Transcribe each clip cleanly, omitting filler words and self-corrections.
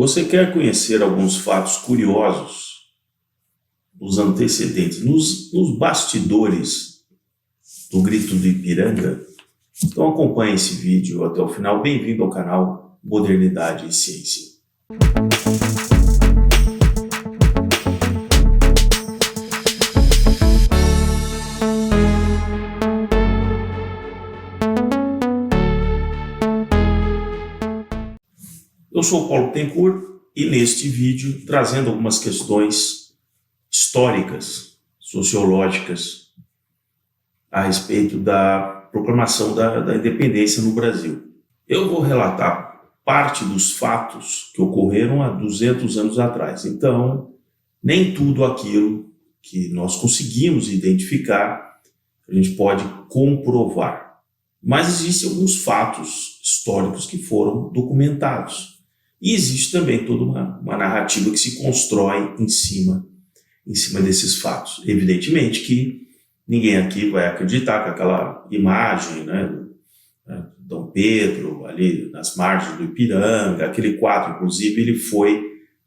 Você quer conhecer alguns fatos curiosos, os antecedentes, nos bastidores do Grito do Ipiranga? Então acompanhe esse vídeo até o final. Bem-vindo ao canal Modernidade e Ciência. Eu sou o Paulo Bittencourt e neste vídeo trazendo algumas questões históricas, sociológicas a respeito da proclamação da independência no Brasil. Eu vou relatar parte dos fatos que ocorreram há 200 anos atrás. Então, nem tudo aquilo que nós conseguimos identificar a gente pode comprovar. Mas existem alguns fatos históricos que foram documentados. E existe também toda uma narrativa que se constrói em cima desses fatos. Evidentemente que ninguém aqui vai acreditar que aquela imagem, Dom Pedro ali nas margens do Ipiranga, aquele quadro, inclusive, ele foi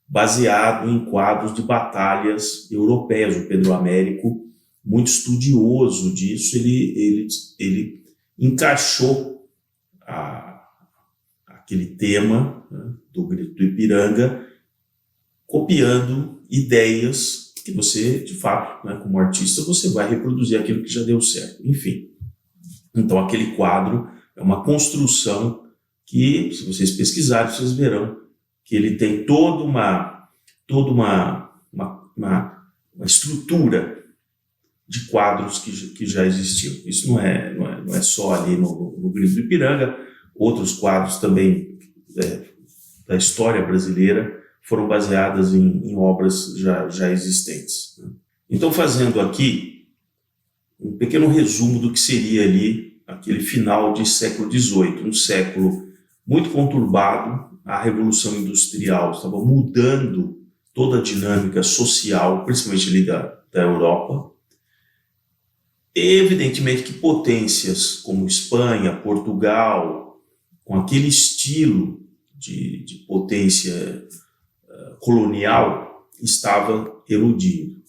baseado em quadros de batalhas europeias. O Pedro Américo, muito estudioso disso, ele encaixou aquele tema, do Grito do Ipiranga, copiando ideias que você, de fato, como artista, você vai reproduzir aquilo que já deu certo. Enfim, então aquele quadro é uma construção que, se vocês pesquisarem, vocês verão que ele tem toda uma estrutura de quadros que já existiam. Isso não é só ali no Grito do Ipiranga. Outros quadros também da história brasileira foram baseadas em obras já existentes. Então, fazendo aqui um pequeno resumo do que seria ali aquele final de século XVIII, um século muito conturbado. A Revolução Industrial estava mudando toda a dinâmica social, principalmente ali da Europa. Evidentemente que potências como Espanha, Portugal, com aquele estilo de potência colonial, estava erudindo.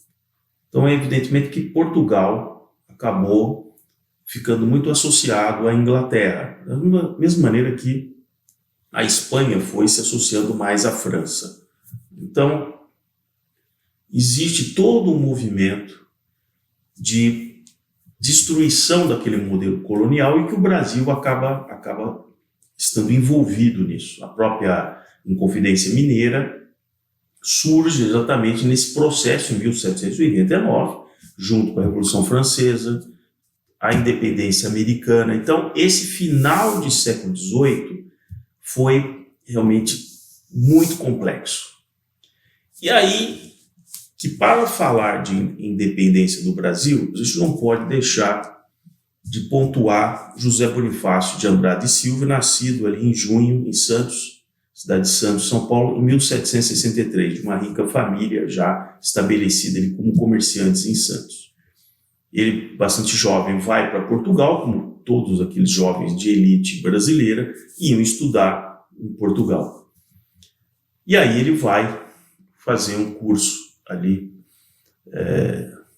Então, é evidentemente que Portugal acabou ficando muito associado à Inglaterra, da mesma maneira que a Espanha foi se associando mais à França. Então, existe todo um movimento de destruição daquele modelo colonial e que o Brasil acaba estando envolvido nisso. A própria Inconfidência Mineira surge exatamente nesse processo em 1789, junto com a Revolução Francesa, a independência americana. Então, esse final de século XVIII foi realmente muito complexo. E aí, que para falar de independência do Brasil, a gente não pode deixar de pontuar José Bonifácio de Andrade e Silva, nascido ali em junho, em Santos, cidade de Santos, São Paulo, em 1763, de uma rica família já estabelecida ali como comerciantes em Santos. Ele, bastante jovem, vai para Portugal, como todos aqueles jovens de elite brasileira, iam estudar em Portugal. E aí ele vai fazer um curso ali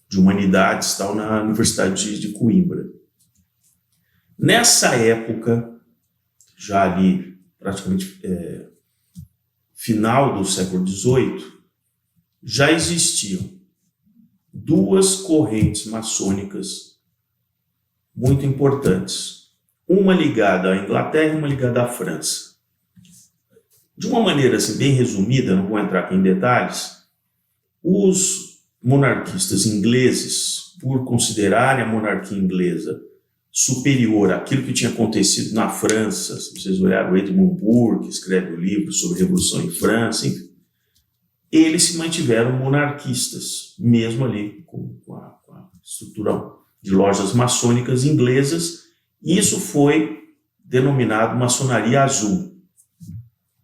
de humanidades, tal, na Universidade de Coimbra. Nessa época, já ali praticamente final do século XVIII, já existiam duas correntes maçônicas muito importantes, uma ligada à Inglaterra e uma ligada à França. De uma maneira assim, bem resumida, não vou entrar aqui em detalhes, os monarquistas ingleses, por considerarem a monarquia inglesa superior àquilo que tinha acontecido na França, se vocês olharem o Edmund Burke, que escreve o livro sobre a Revolução em França, enfim, eles se mantiveram monarquistas, mesmo ali com a estrutura de lojas maçônicas inglesas, e isso foi denominado maçonaria azul.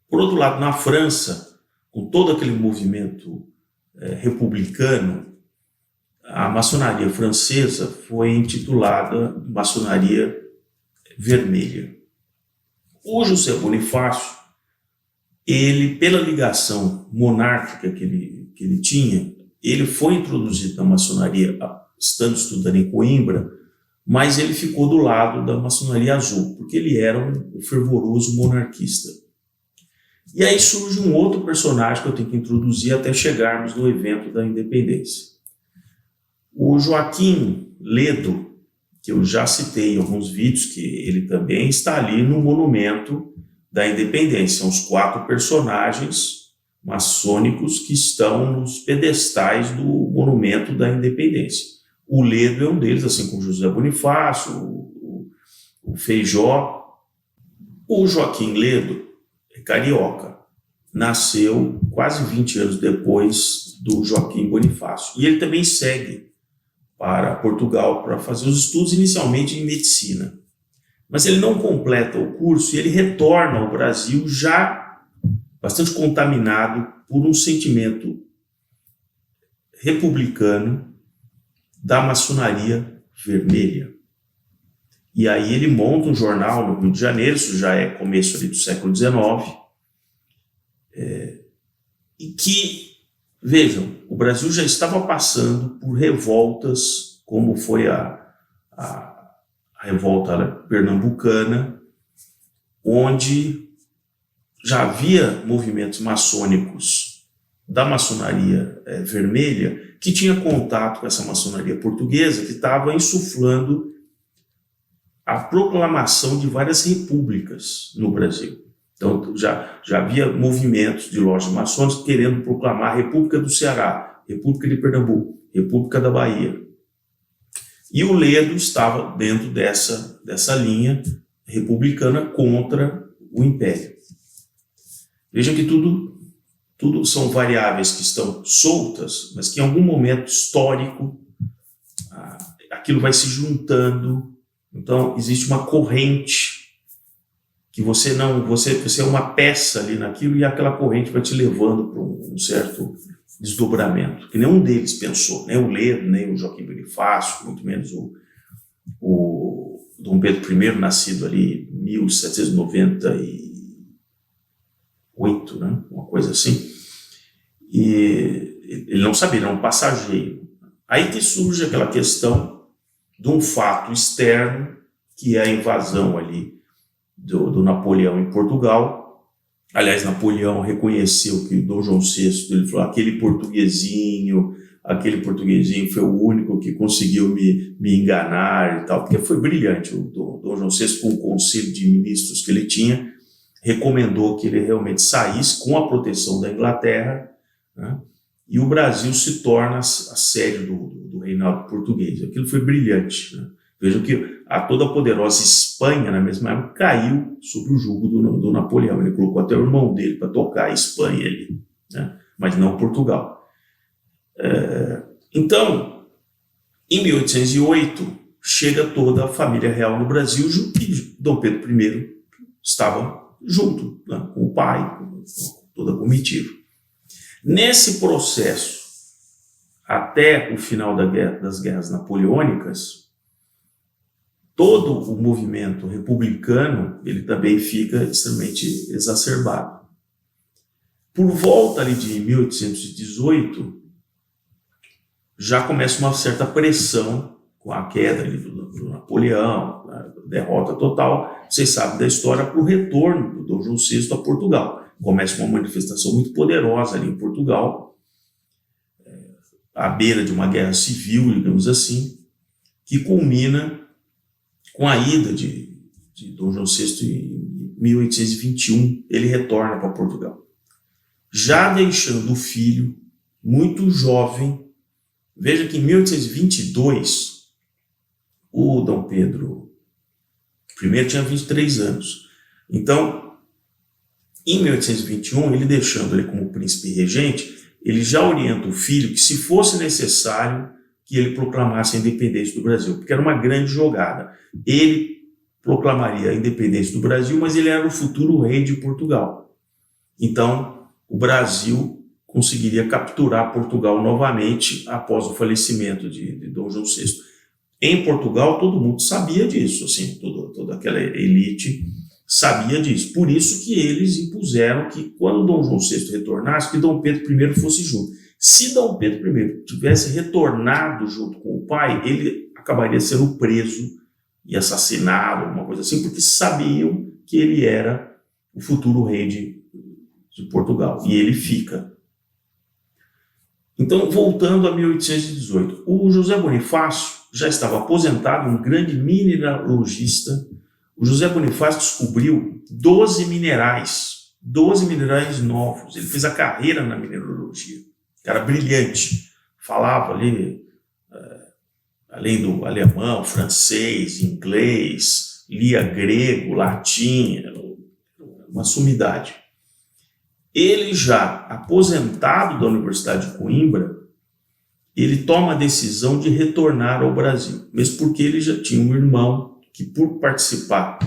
Por outro lado, na França, com todo aquele movimento republicano, a maçonaria francesa foi intitulada Maçonaria Vermelha. O José Bonifácio ele, pela ligação monárquica que ele tinha, ele foi introduzido na maçonaria estando estudando em Coimbra, mas ele ficou do lado da maçonaria azul, porque ele era um fervoroso monarquista. E aí surge um outro personagem que eu tenho que introduzir até chegarmos no evento da independência. O Joaquim Ledo, que eu já citei em alguns vídeos, que ele também está ali no monumento da independência. São os 4 personagens maçônicos que estão nos pedestais do monumento da independência. O Ledo é um deles, assim como José Bonifácio, o Feijó. O Joaquim Ledo é carioca, nasceu quase 20 anos depois do Joaquim Bonifácio. E ele também segue para Portugal para fazer os estudos inicialmente em medicina. Mas ele não completa o curso e ele retorna ao Brasil já bastante contaminado por um sentimento republicano da maçonaria vermelha. E aí ele monta um jornal no Rio de Janeiro, isso já é começo ali do século XIX, e que, vejam, o Brasil já estava passando por revoltas, como foi a revolta pernambucana, onde já havia movimentos maçônicos da maçonaria vermelha que tinha contato com essa maçonaria portuguesa que estava insuflando a proclamação de várias repúblicas no Brasil. Então já havia movimentos de lojas maçônicas querendo proclamar a República do Ceará, República de Pernambuco, República da Bahia. E o Ledo estava dentro dessa linha republicana contra o Império. Vejam que tudo são variáveis que estão soltas, mas que em algum momento histórico aquilo vai se juntando. Então existe uma corrente que você é uma peça ali naquilo e aquela corrente vai te levando para um certo desdobramento, que nenhum deles pensou, nem o Ledo, nem o Joaquim Bonifácio, muito menos o Dom Pedro I, nascido ali em 1798, né? Uma coisa assim, e ele não sabia, era um passageiro. Aí que surge aquela questão de um fato externo, que é a invasão ali do Napoleão em Portugal. Aliás, Napoleão reconheceu que Dom João VI, ele falou, aquele portuguesinho foi o único que conseguiu me enganar e tal, porque foi brilhante. O Dom João VI, com o conselho de ministros que ele tinha, recomendou que ele realmente saísse com a proteção da Inglaterra, né? E o Brasil se torna a sede do reinado português. Aquilo foi brilhante, né? Vejam que a toda poderosa Espanha, na mesma época, caiu sob o jugo do Napoleão. Ele colocou até o irmão dele para tocar a Espanha ali, né? Mas não Portugal. Então, em 1808, chega toda a família real no Brasil e Dom Pedro I estava junto, né, com o pai, com toda a comitiva. Nesse processo, até o final das guerras napoleônicas, todo o movimento republicano ele também fica extremamente exacerbado. Por volta ali de 1818, já começa uma certa pressão com a queda ali do Napoleão, a derrota total. Vocês sabem da história, para o retorno do Dom João VI a Portugal. Começa uma manifestação muito poderosa ali em Portugal, à beira de uma guerra civil, digamos assim, que culmina com a ida de Dom João VI em 1821. Ele retorna para Portugal, já deixando o filho muito jovem. Veja que em 1822, o Dom Pedro I tinha 23 anos. Então, em 1821, ele deixando ele como príncipe regente, ele já orienta o filho que, se fosse necessário, que ele proclamasse a independência do Brasil, porque era uma grande jogada. Ele proclamaria a independência do Brasil, mas ele era o futuro rei de Portugal. Então, o Brasil conseguiria capturar Portugal novamente após o falecimento de Dom João VI. Em Portugal, todo mundo sabia disso, assim, toda aquela elite sabia disso. Por isso que eles impuseram que, quando Dom João VI retornasse, que Dom Pedro I fosse junto. Se Dom Pedro I tivesse retornado junto com o pai, ele acabaria sendo preso e assassinado, alguma coisa assim, porque sabiam que ele era o futuro rei de Portugal. E ele fica. Então, voltando a 1818, o José Bonifácio já estava aposentado, um grande mineralogista. O José Bonifácio descobriu 12 minerais novos. Ele fez a carreira na mineralogia. Cara brilhante. Falava ali, além do alemão, francês, inglês, lia grego, latim, era uma sumidade. Ele já aposentado da Universidade de Coimbra, ele toma a decisão de retornar ao Brasil, mesmo porque ele já tinha um irmão que, por participar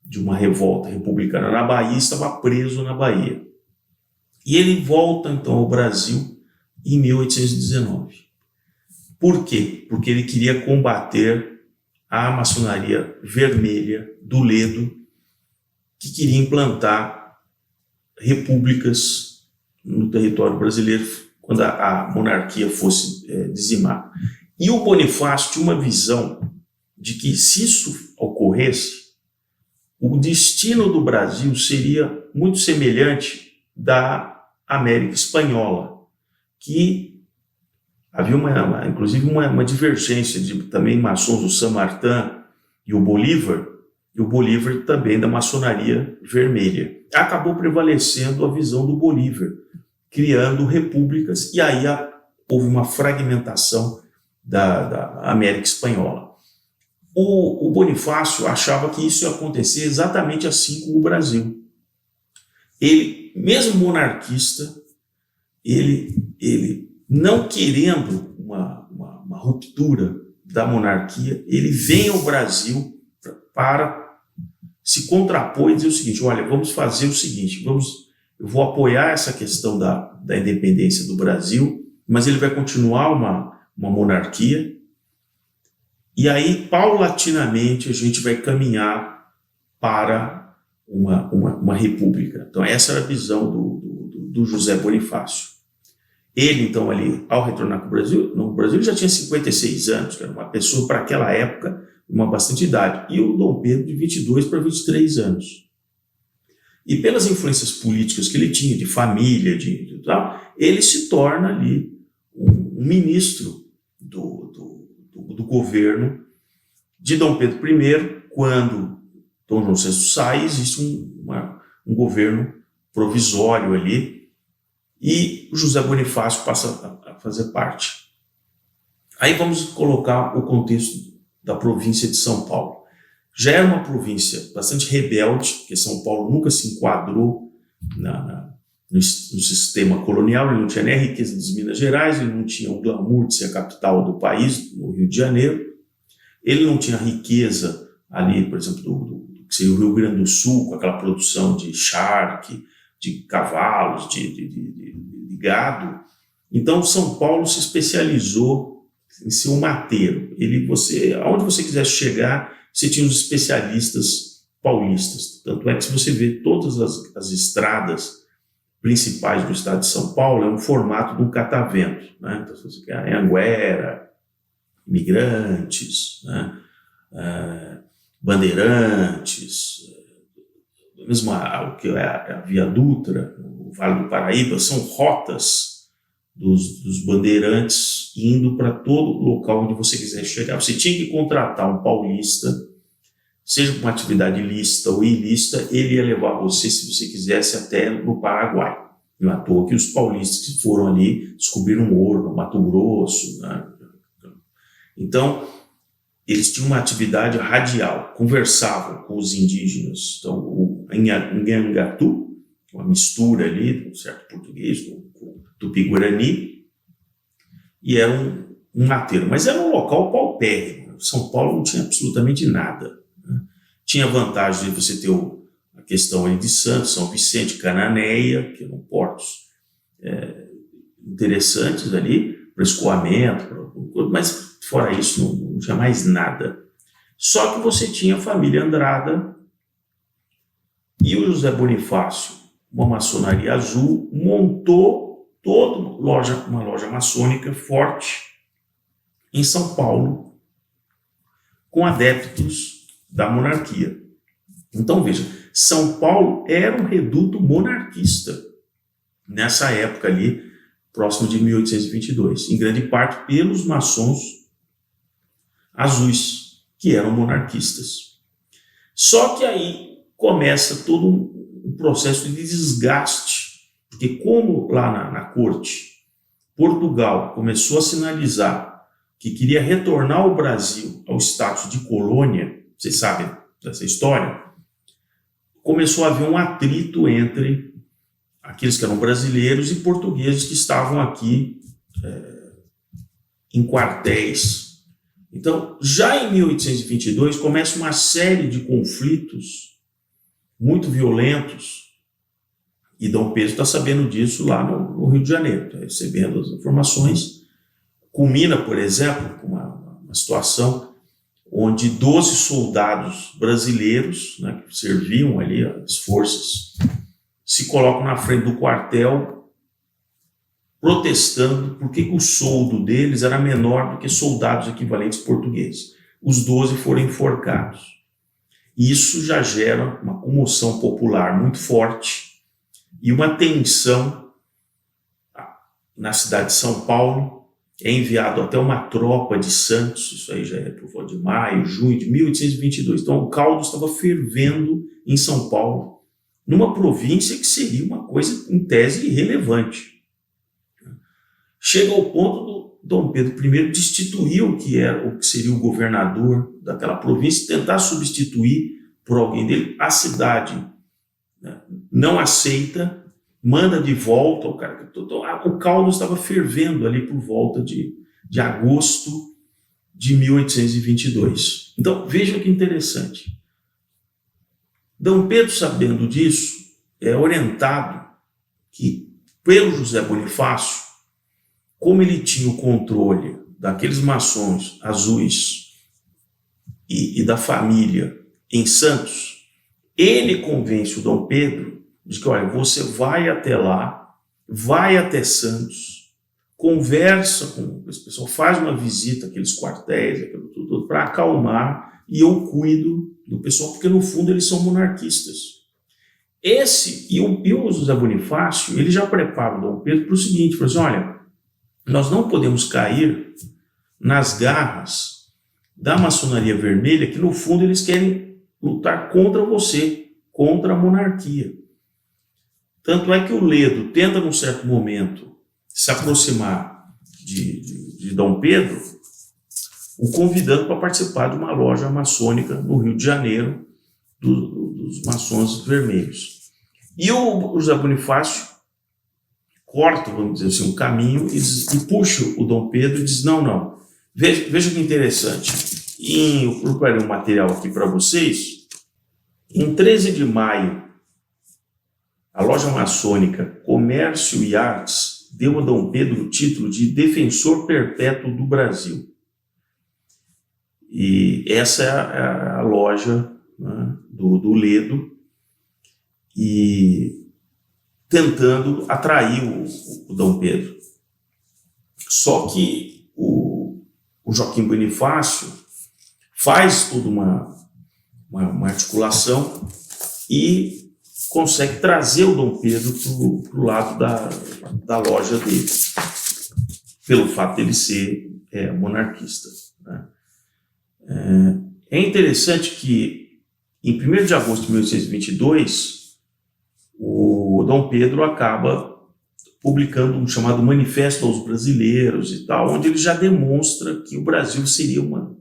de uma revolta republicana na Bahia, estava preso na Bahia. E ele volta, então, ao Brasil em 1819. Por quê? Porque ele queria combater a maçonaria vermelha do Ledo, que queria implantar repúblicas no território brasileiro quando a monarquia fosse dizimada. E o Bonifácio tinha uma visão de que, se isso ocorresse, o destino do Brasil seria muito semelhante da América Espanhola, que havia inclusive uma divergência de também maçons, o San Martín e o Bolívar também da maçonaria vermelha. Acabou prevalecendo a visão do Bolívar, criando repúblicas, e aí houve uma fragmentação da América Espanhola. O Bonifácio achava que isso ia acontecer exatamente assim com o Brasil. Ele, mesmo monarquista, ele não querendo uma ruptura da monarquia, ele vem ao Brasil para se contrapor e dizer o seguinte: olha, vamos fazer o seguinte, eu vou apoiar essa questão da independência do Brasil, mas ele vai continuar uma monarquia, e aí, paulatinamente, a gente vai caminhar para uma república. Então, essa era a visão do José Bonifácio. Ele, então, ali, ao retornar para o Brasil, no Brasil ele já tinha 56 anos, que era uma pessoa, para aquela época, uma bastante idade, e o Dom Pedro de 22 para 23 anos. E pelas influências políticas que ele tinha, de família, de tal, ele se torna ali um ministro do governo de Dom Pedro I. Quando Dom João VI sai, existe um governo provisório ali, e o José Bonifácio passa a fazer parte. Aí vamos colocar o contexto da província de São Paulo. Já era uma província bastante rebelde, porque São Paulo nunca se enquadrou no sistema colonial. Ele não tinha nem a riqueza das Minas Gerais, ele não tinha o glamour de ser a capital do país, no Rio de Janeiro, ele não tinha a riqueza ali, por exemplo, do que seria o Rio Grande do Sul, com aquela produção de charque, de cavalos, de gado. Então, São Paulo se especializou em ser um mateiro. Aonde você quisesse chegar, você tinha os especialistas paulistas. Tanto é que, se você vê todas as estradas principais do estado de São Paulo, é um formato de um catavento, né? Então, se você quer Anhanguera, Imigrantes, né? Bandeirantes, mesmo a Via Dutra, o Vale do Paraíba, são rotas dos bandeirantes indo para todo local onde você quiser chegar. Você tinha que contratar um paulista, seja com uma atividade lícita ou ilícita, ele ia levar você, se você quisesse, até no Paraguai. Não é à toa que os paulistas que foram ali descobriram ouro no Mato Grosso, né? Então, eles tinham uma atividade radial, conversavam com os indígenas. Então, o Nhangatu, uma mistura ali de um certo português com tupi-guarani, e era um mateiro. Mas era um local paupérrimo. São Paulo não tinha absolutamente nada, né? Tinha vantagem de você ter a questão ali de Santos, São Vicente, Cananéia, que eram portos interessantes ali, para escoamento, mas fora isso não tinha mais nada. Só que você tinha a família Andrada E o José Bonifácio, uma maçonaria azul, montou toda uma loja maçônica forte em São Paulo, com adeptos da monarquia. Então, veja, São Paulo era um reduto monarquista nessa época ali, próximo de 1822, em grande parte pelos maçons azuis, que eram monarquistas. Só que aí começa todo um processo de desgaste, porque como lá na corte, Portugal começou a sinalizar que queria retornar o Brasil ao status de colônia, vocês sabem dessa história, começou a haver um atrito entre aqueles que eram brasileiros e portugueses que estavam aqui em quartéis. Então, já em 1822, começa uma série de conflitos muito violentos, e Dom Pedro está sabendo disso lá no Rio de Janeiro, está recebendo as informações. Culmina, por exemplo, com uma situação onde 12 soldados brasileiros, né, que serviam ali as forças, se colocam na frente do quartel protestando porque o soldo deles era menor do que soldados equivalentes portugueses. Os 12 foram enforcados. Isso já gera uma comoção popular muito forte e uma tensão na cidade de São Paulo. É enviado até uma tropa de Santos, isso aí já é por volta de maio, junho de 1822. Então o caldo estava fervendo em São Paulo, numa província que seria uma coisa, em tese, irrelevante. Chega ao ponto do Dom Pedro I destituir o que seria o governador daquela província e tentar substituir por alguém dele. A cidade, né, não aceita, manda de volta o cara. O caldo estava fervendo ali por volta de agosto de 1822. Então, veja que interessante. Dom Pedro, sabendo disso, é orientado pelo José Bonifácio, como ele tinha o controle daqueles maçons azuis e da família em Santos, ele convence o Dom Pedro de que, olha, você vai até lá, vai até Santos, conversa com esse pessoal, faz uma visita àqueles quartéis, aquilo tudo, para acalmar, e eu cuido do pessoal, porque no fundo eles são monarquistas. O José Bonifácio, ele já prepara o Dom Pedro para o seguinte, fala assim, olha, nós não podemos cair nas garras da maçonaria vermelha, que no fundo eles querem lutar contra você, contra a monarquia. Tanto é que o Ledo tenta, num certo momento, se aproximar de Dom Pedro, o convidando para participar de uma loja maçônica no Rio de Janeiro, dos maçons vermelhos. E o José Bonifácio corta, vamos dizer assim, um caminho e puxa o Dom Pedro e diz, não. Veja que interessante. Eu preparei um material aqui para vocês. Em 13 de maio, a loja maçônica Comércio e Artes deu a Dom Pedro o título de Defensor Perpétuo do Brasil. E essa é a loja, né, do Ledo, e tentando atrair o Dom Pedro. Só que o Joaquim Bonifácio faz toda uma articulação e consegue trazer o Dom Pedro para o lado da loja dele, pelo fato de ele ser monarquista, né? É interessante que, em 1º de agosto de 1822, o Dom Pedro acaba publicando um chamado Manifesto aos Brasileiros e tal, onde ele já demonstra que o Brasil seria uma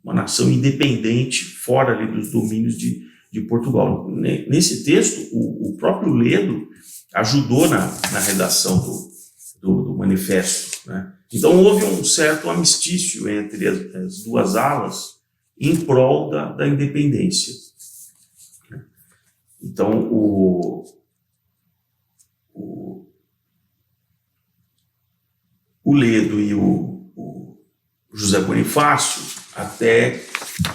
nação independente, fora ali dos domínios de Portugal. Nesse texto, o próprio Ledo ajudou na redação do manifesto, né? Então houve um certo amistício entre as duas alas em prol da independência. Então o Ledo e o José Bonifácio até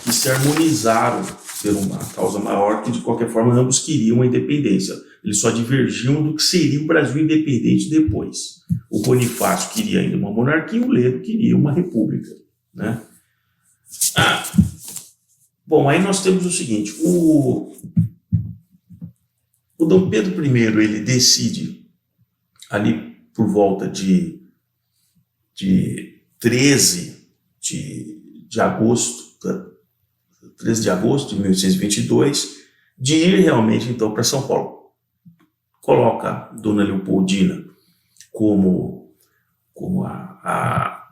que se harmonizaram ser uma causa maior, que de qualquer forma ambos queriam a independência. Eles só divergiam do que seria o Brasil independente depois. O Bonifácio queria ainda uma monarquia, o Ledo queria uma república, né? Bom, aí nós temos o seguinte, o Dom Pedro I, ele decide ali por volta de 13 de agosto, 13 de agosto de 1822, de ir realmente então para São Paulo. Coloca Dona Leopoldina como a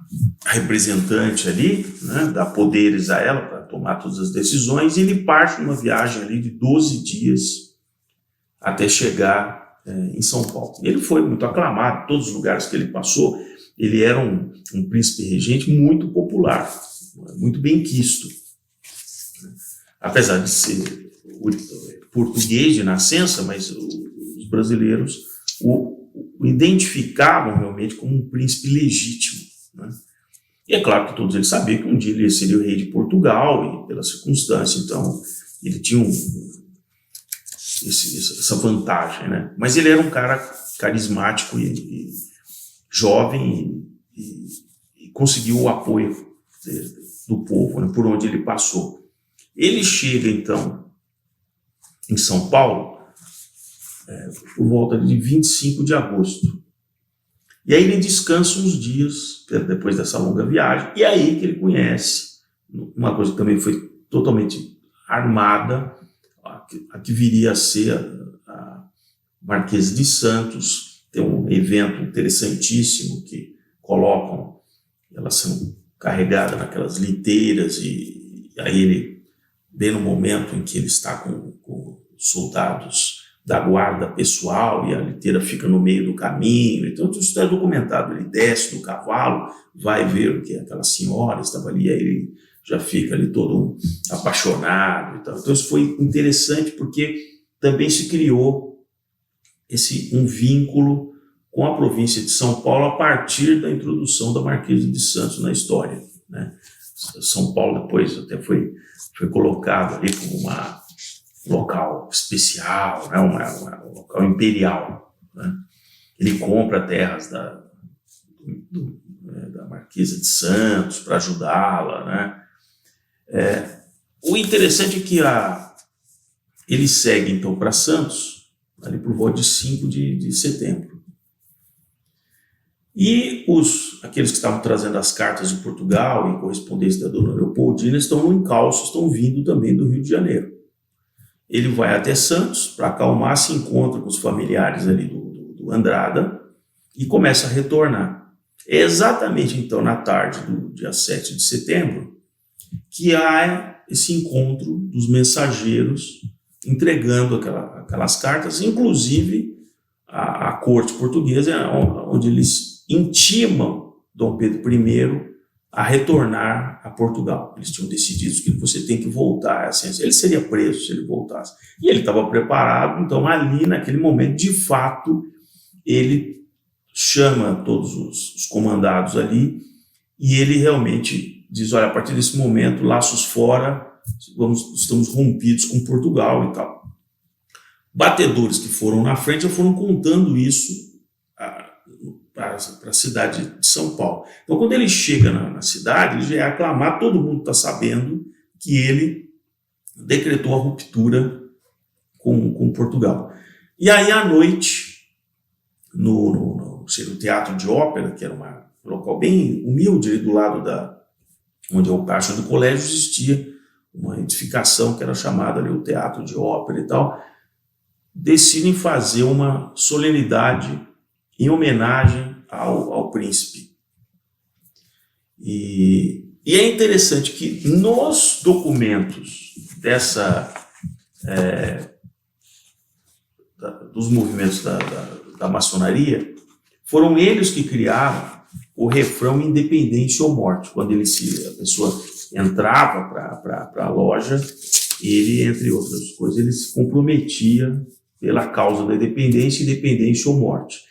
representante ali, né, dá poderes a ela para tomar todas as decisões, e ele parte numa viagem ali de 12 dias até chegar em São Paulo. Ele foi muito aclamado, em todos os lugares que ele passou, ele era um príncipe regente muito popular, muito bem quisto. Apesar de ser português de nascença, mas os brasileiros o identificavam realmente como um príncipe legítimo, né? E é claro que todos eles sabiam que um dia ele seria o rei de Portugal, e pela circunstância, então, ele tinha essa vantagem, né? Mas ele era um cara carismático e jovem e conseguiu o apoio do povo, né, por onde ele passou. Ele chega, então, em São Paulo, por volta de 25 de agosto. E aí ele descansa uns dias, depois dessa longa viagem, e é aí que ele conhece uma coisa que também foi totalmente armada, a que viria a ser a Marquesa de Santos. Tem um evento interessantíssimo que colocam ela sendo carregada naquelas liteiras, e aí ele, bem no momento em que ele está com soldados da guarda pessoal, e a liteira fica no meio do caminho, então tudo isso é documentado. Ele desce do cavalo, vai ver o que aquela senhora estava ali, aí ele já fica ali todo apaixonado e tal. Então isso foi interessante, porque também se criou um vínculo com a província de São Paulo a partir da introdução da Marquesa de Santos na história, né? São Paulo depois até foi colocado ali como um local especial, né? Um local imperial, né? Ele compra terras da Marquesa de Santos para ajudá-la, né? O interessante é que ele segue então para Santos ali por volta de 5 de setembro. E aqueles que estavam trazendo as cartas de Portugal e correspondência da Dona Leopoldina estão no encalço, estão vindo também do Rio de Janeiro. Ele vai até Santos para acalmar, se encontra com os familiares ali do Andrada e começa a retornar. É exatamente então na tarde do dia 7 de setembro que há esse encontro dos mensageiros entregando aquelas cartas, inclusive a corte portuguesa, onde eles intimam Dom Pedro I a retornar a Portugal. Eles tinham decidido que você tem que voltar. Assim, ele seria preso se ele voltasse. E ele estava preparado, então ali naquele momento, de fato, ele chama todos os comandados ali e ele realmente diz, olha, a partir desse momento, laços fora, estamos rompidos com Portugal e tal. Batedores que foram na frente já foram contando isso para a cidade de São Paulo. Então, quando ele chega na cidade, ele já é aclamado, todo mundo está sabendo que ele decretou a ruptura com Portugal. E aí, à noite, no Teatro de Ópera, que era um local bem humilde, ali do lado onde é o pátio do colégio, existia uma edificação que era chamada ali o Teatro de Ópera e tal, decidem fazer uma solenidade em homenagem ao príncipe. E é interessante que nos documentos dos movimentos da maçonaria, foram eles que criaram o refrão independência ou morte. Quando a pessoa entrava para a loja, ele, entre outras coisas, ele se comprometia pela causa da independência ou morte.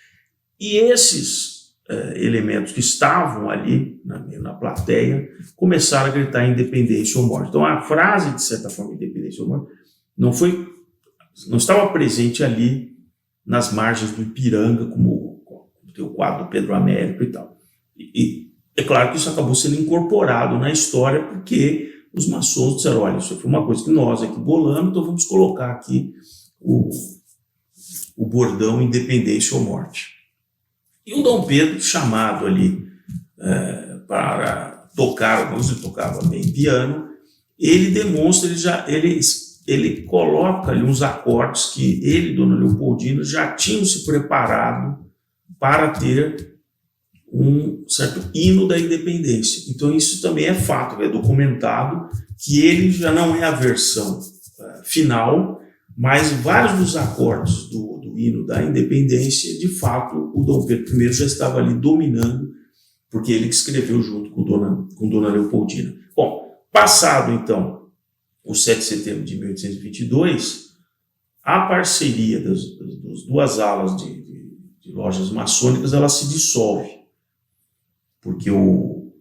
E esses elementos que estavam ali na plateia começaram a gritar independência ou morte. Então a frase, de certa forma, independência ou morte, não estava presente ali nas margens do Ipiranga, como tem o quadro do Pedro Américo e tal. E é claro que isso acabou sendo incorporado na história, porque os maçons disseram, olha, isso foi uma coisa que nós aqui bolamos, então vamos colocar aqui o bordão independência ou morte. E o Dom Pedro, chamado ali para tocar, como ele tocava bem piano, ele demonstra, ele coloca ali uns acordes que ele e Dona Leopoldina já tinham se preparado para ter um certo hino da independência. Então isso também é fato, é documentado, que ele já não é a versão final, mas vários dos acordes do hino da independência, de fato, o Dom Pedro I já estava ali dominando, porque ele que escreveu junto com Dona Leopoldina. Bom, passado então o 7 de setembro de 1822, a parceria das duas alas de lojas maçônicas, ela se dissolve, porque o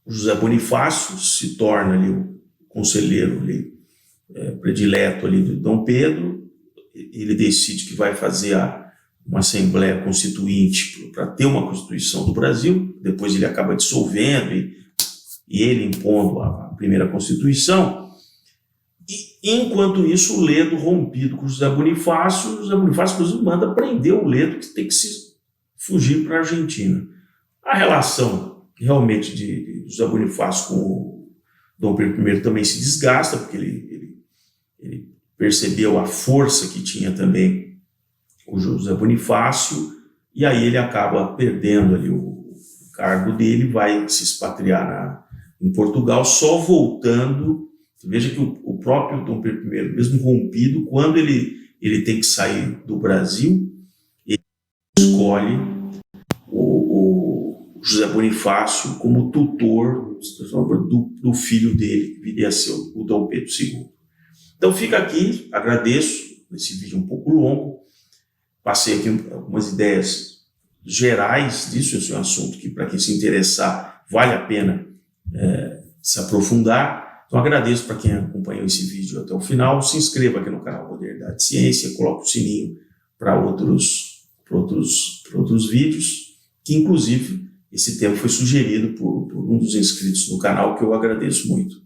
José Bonifácio se torna ali o conselheiro ali, predileto ali do Dom Pedro. Ele decide que vai fazer uma Assembleia Constituinte para ter uma Constituição do Brasil. Depois ele acaba dissolvendo e ele impondo a primeira Constituição. E, enquanto isso, o Ledo, rompido com José Bonifácio, inclusive, manda prender o Ledo, que tem que fugir para a Argentina. A relação, realmente, de José Bonifácio com o Dom Pedro I também se desgasta, porque ele percebeu a força que tinha também o José Bonifácio, e aí ele acaba perdendo ali o cargo dele, vai se expatriar em Portugal, só voltando. Veja que o próprio Dom Pedro I, mesmo rompido, quando ele tem que sair do Brasil, ele escolhe o José Bonifácio como tutor do filho dele, que viria a ser o Dom Pedro II. Então fica aqui, agradeço, esse vídeo um pouco longo, passei aqui algumas ideias gerais disso. Esse é um assunto que, para quem se interessar, vale a pena se aprofundar. Então agradeço para quem acompanhou esse vídeo até o final. Se inscreva aqui no canal Modernidade e Ciência, coloque o sininho para outros vídeos, que inclusive esse tema foi sugerido por um dos inscritos no canal, que eu agradeço muito.